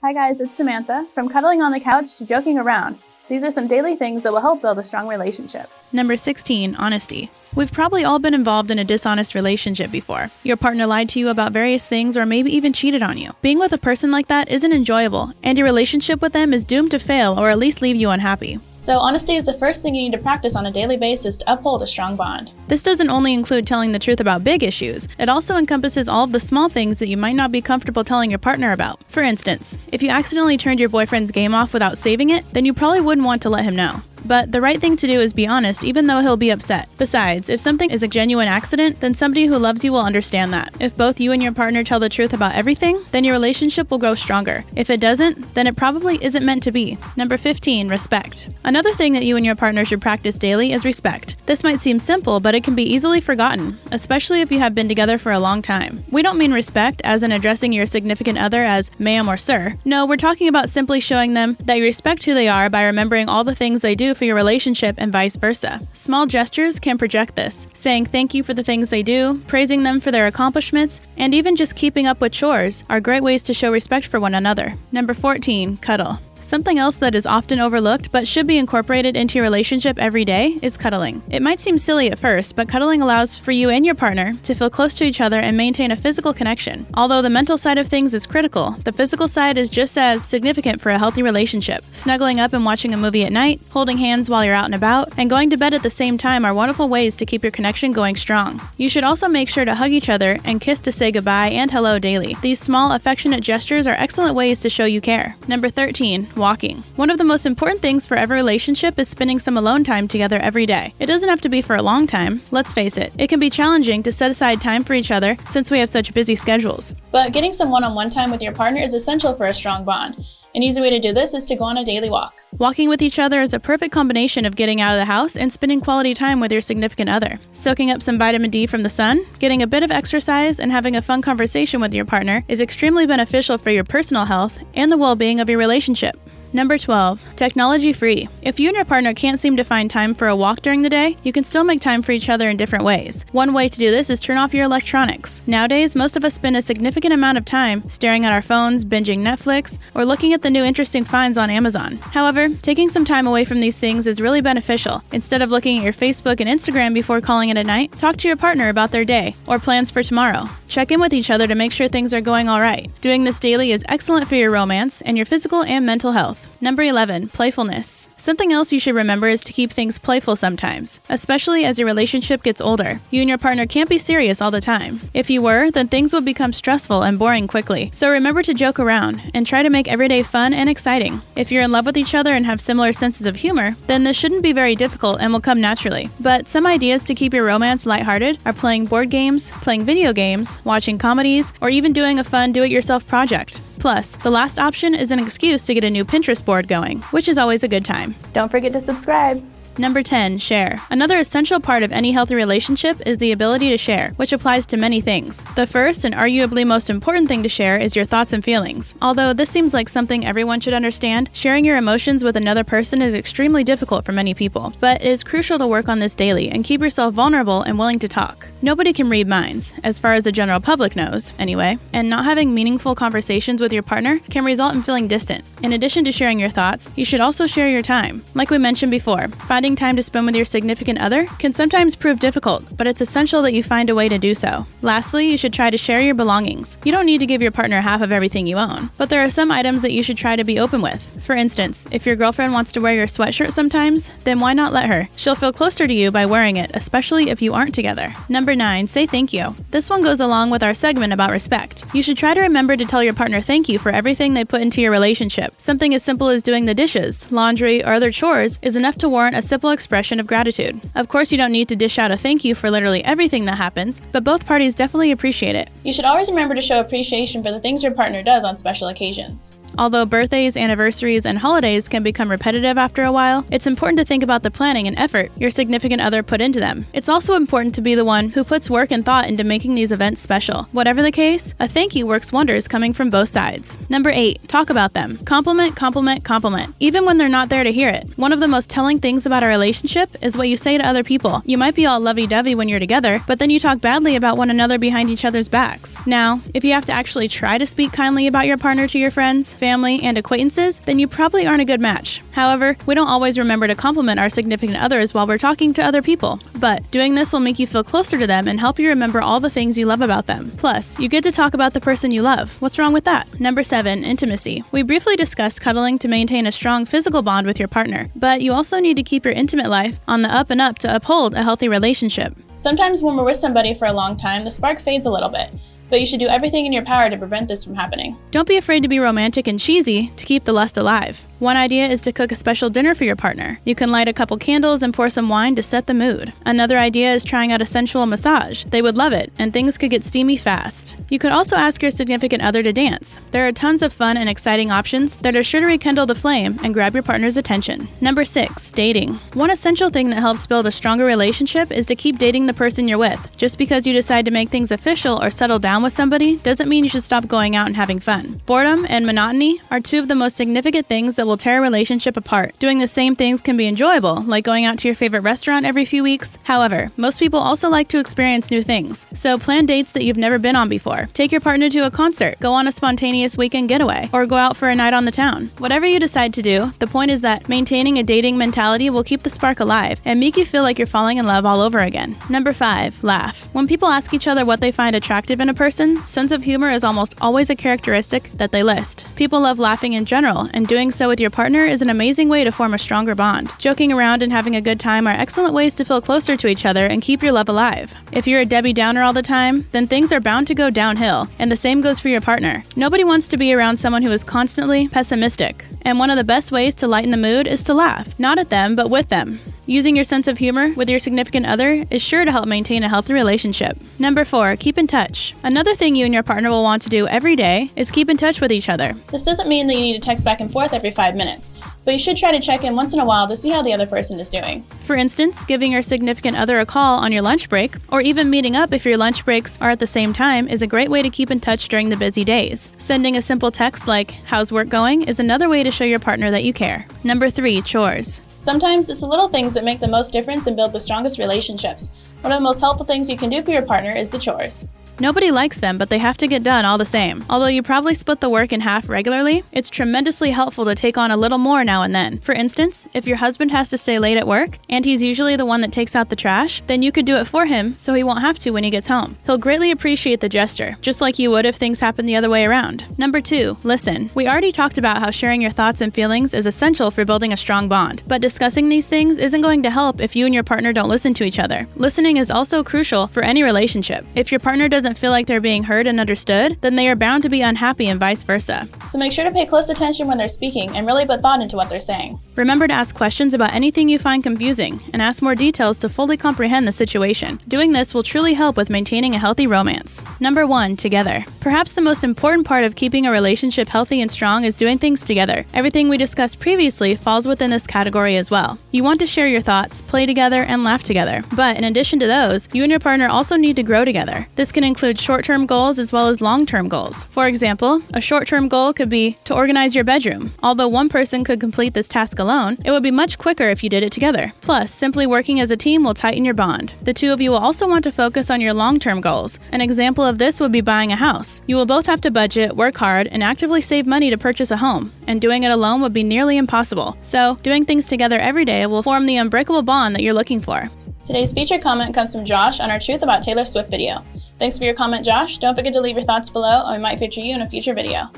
Hi guys, it's Samantha. From cuddling on the couch to joking around, these are some daily things that will help build a strong relationship. Number 16, honesty. We've probably all been involved in a dishonest relationship before. Your partner lied to you about various things or maybe even cheated on you. Being with a person like that isn't enjoyable, and your relationship with them is doomed to fail or at least leave you unhappy. So honesty is the first thing you need to practice on a daily basis to uphold a strong bond. This doesn't only include telling the truth about big issues, it also encompasses all of the small things that you might not be comfortable telling your partner about. For instance, if you accidentally turned your boyfriend's game off without saving it, then you probably wouldn't want to let him know. But the right thing to do is be honest, even though he'll be upset. Besides, if something is a genuine accident, then somebody who loves you will understand that. If both you and your partner tell the truth about everything, then your relationship will grow stronger. If it doesn't, then it probably isn't meant to be. Number 15, respect. Another thing that you and your partner should practice daily is respect. This might seem simple, but it can be easily forgotten, especially if you have been together for a long time. We don't mean respect as in addressing your significant other as ma'am or sir. No, we're talking about simply showing them that you respect who they are by remembering all the things they do for your relationship and vice versa. Small gestures can project this, saying thank you for the things they do, praising them for their accomplishments, and even just keeping up with chores are great ways to show respect for one another. Number 14, cuddle. Something else that is often overlooked but should be incorporated into your relationship every day is cuddling. It might seem silly at first, but cuddling allows for you and your partner to feel close to each other and maintain a physical connection. Although the mental side of things is critical, the physical side is just as significant for a healthy relationship. Snuggling up and watching a movie at night, holding hands while you're out and about, and going to bed at the same time are wonderful ways to keep your connection going strong. You should also make sure to hug each other and kiss to say goodbye and hello daily. These small, affectionate gestures are excellent ways to show you care. Number 13, walking. One of the most important things for every relationship is spending some alone time together every day. It doesn't have to be for a long time. Let's face it, it can be challenging to set aside time for each other since we have such busy schedules. But getting some one-on-one time with your partner is essential for a strong bond. An easy way to do this is to go on a daily walk. Walking with each other is a perfect combination of getting out of the house and spending quality time with your significant other. Soaking up some vitamin D from the sun, getting a bit of exercise, and having a fun conversation with your partner is extremely beneficial for your personal health and the well-being of your relationship. Number 12, technology-free. If you and your partner can't seem to find time for a walk during the day, you can still make time for each other in different ways. One way to do this is turn off your electronics. Nowadays, most of us spend a significant amount of time staring at our phones, binging Netflix, or looking at the new interesting finds on Amazon. However, taking some time away from these things is really beneficial. Instead of looking at your Facebook and Instagram before calling it a night, talk to your partner about their day or plans for tomorrow. Check in with each other to make sure things are going all right. Doing this daily is excellent for your romance and your physical and mental health. Number 11, playfulness. Something else you should remember is to keep things playful sometimes, especially as your relationship gets older. You and your partner can't be serious all the time. If you were, then things would become stressful and boring quickly. So remember to joke around and try to make every day fun and exciting. If you're in love with each other and have similar senses of humor, then this shouldn't be very difficult and will come naturally. But some ideas to keep your romance lighthearted are playing board games, playing video games, watching comedies, or even doing a fun do-it-yourself project. Plus, the last option is an excuse to get a new Pinterest board going, which is always a good time. Don't forget to subscribe. Number 10, share. Another essential part of any healthy relationship is the ability to share, which applies to many things. The first and arguably most important thing to share is your thoughts and feelings. Although this seems like something everyone should understand, sharing your emotions with another person is extremely difficult for many people. But it is crucial to work on this daily and keep yourself vulnerable and willing to talk. Nobody can read minds, as far as the general public knows, anyway, and not having meaningful conversations with your partner can result in feeling distant. In addition to sharing your thoughts, you should also share your time. Like we mentioned before, finding time to spend with your significant other can sometimes prove difficult, but it's essential that you find a way to do so. Lastly, you should try to share your belongings. You don't need to give your partner half of everything you own, but there are some items that you should try to be open with. For instance, if your girlfriend wants to wear your sweatshirt sometimes, then why not let her? She'll feel closer to you by wearing it, especially if you aren't together. Number 9, say thank you. This one goes along with our segment about respect. You should try to remember to tell your partner thank you for everything they put into your relationship. Something as simple as doing the dishes, laundry, or other chores is enough to warrant a simple expression of gratitude. Of course, you don't need to dish out a thank you for literally everything that happens, but both parties definitely appreciate it. You should always remember to show appreciation for the things your partner does on special occasions. Although birthdays, anniversaries, and holidays can become repetitive after a while, it's important to think about the planning and effort your significant other put into them. It's also important to be the one who puts work and thought into making these events special. Whatever the case, a thank you works wonders coming from both sides. Number 8, talk about them. Compliment, compliment, compliment, even when they're not there to hear it. One of the most telling things about a relationship is what you say to other people. You might be all lovey-dovey when you're together, but then you talk badly about one another behind each other's backs. Now, if you have to actually try to speak kindly about your partner to your friends, family, and acquaintances, then you probably aren't a good match. However, we don't always remember to compliment our significant others while we're talking to other people. But doing this will make you feel closer to them and help you remember all the things you love about them. Plus, you get to talk about the person you love. What's wrong with that? Number 7, intimacy. We briefly discussed cuddling to maintain a strong physical bond with your partner, but you also need to keep your intimate life on the up and up to uphold a healthy relationship. Sometimes when we're with somebody for a long time, the spark fades a little bit, but you should do everything in your power to prevent this from happening. Don't be afraid to be romantic and cheesy to keep the lust alive. One idea is to cook a special dinner for your partner. You can light a couple candles and pour some wine to set the mood. Another idea is trying out a sensual massage. They would love it, and things could get steamy fast. You could also ask your significant other to dance. There are tons of fun and exciting options that are sure to rekindle the flame and grab your partner's attention. Number 6, dating. One essential thing that helps build a stronger relationship is to keep dating the person you're with. Just because you decide to make things official or settle down with somebody doesn't mean you should stop going out and having fun. Boredom and monotony are two of the most significant things that will tear a relationship apart. Doing the same things can be enjoyable, like going out to your favorite restaurant every few weeks. However, most people also like to experience new things. So plan dates that you've never been on before. Take your partner to a concert, go on a spontaneous weekend getaway, or go out for a night on the town. Whatever you decide to do, the point is that maintaining a dating mentality will keep the spark alive and make you feel like you're falling in love all over again. Number 5, laugh. When people ask each other what they find attractive in a person, sense of humor is almost always a characteristic that they list. People love laughing in general, and doing so with your partner is an amazing way to form a stronger bond. Joking around and having a good time are excellent ways to feel closer to each other and keep your love alive. If you're a Debbie Downer all the time, then things are bound to go downhill, and the same goes for your partner. Nobody wants to be around someone who is constantly pessimistic, and one of the best ways to lighten the mood is to laugh, not at them, but with them. Using your sense of humor with your significant other is sure to help maintain a healthy relationship. Number 4, keep in touch. Another thing you and your partner will want to do every day is keep in touch with each other. This doesn't mean that you need to text back and forth every 5 minutes, but you should try to check in once in a while to see how the other person is doing. For instance, giving your significant other a call on your lunch break, or even meeting up if your lunch breaks are at the same time, is a great way to keep in touch during the busy days. Sending a simple text like, "How's work going?" is another way to show your partner that you care. Number 3, chores. Sometimes it's the little things that make the most difference and build the strongest relationships. One of the most helpful things you can do for your partner is the chores. Nobody likes them, but they have to get done all the same. Although you probably split the work in half regularly, it's tremendously helpful to take on a little more now and then. For instance, if your husband has to stay late at work, and he's usually the one that takes out the trash, then you could do it for him so he won't have to when he gets home. He'll greatly appreciate the gesture, just like you would if things happened the other way around. Number 2, listen. We already talked about how sharing your thoughts and feelings is essential for building a strong bond, but discussing these things isn't going to help if you and your partner don't listen to each other. Listening is also crucial for any relationship. If your partner doesn't feel like they're being heard and understood, then they are bound to be unhappy and vice versa. So make sure to pay close attention when they're speaking and really put thought into what they're saying. Remember to ask questions about anything you find confusing and ask more details to fully comprehend the situation. Doing this will truly help with maintaining a healthy romance. Number 1, together. Perhaps the most important part of keeping a relationship healthy and strong is doing things together. Everything we discussed previously falls within this category as well. You want to share your thoughts, play together, and laugh together. But in addition to those, you and your partner also need to grow together. This can include short-term goals as well as long-term goals. For example, a short-term goal could be to organize your bedroom. Although one person could complete this task alone, it would be much quicker if you did it together. Plus, simply working as a team will tighten your bond. The two of you will also want to focus on your long-term goals. An example of this would be buying a house. You will both have to budget, work hard, and actively save money to purchase a home, and doing it alone would be nearly impossible. So, doing things together every day will form the unbreakable bond that you're looking for. Today's featured comment comes from Josh on our Truth About Taylor Swift video. Thanks for your comment, Josh. Don't forget to leave your thoughts below, and we might feature you in a future video.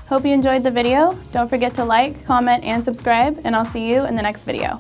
Hope you enjoyed the video. Don't forget to like, comment, and subscribe, and I'll see you in the next video.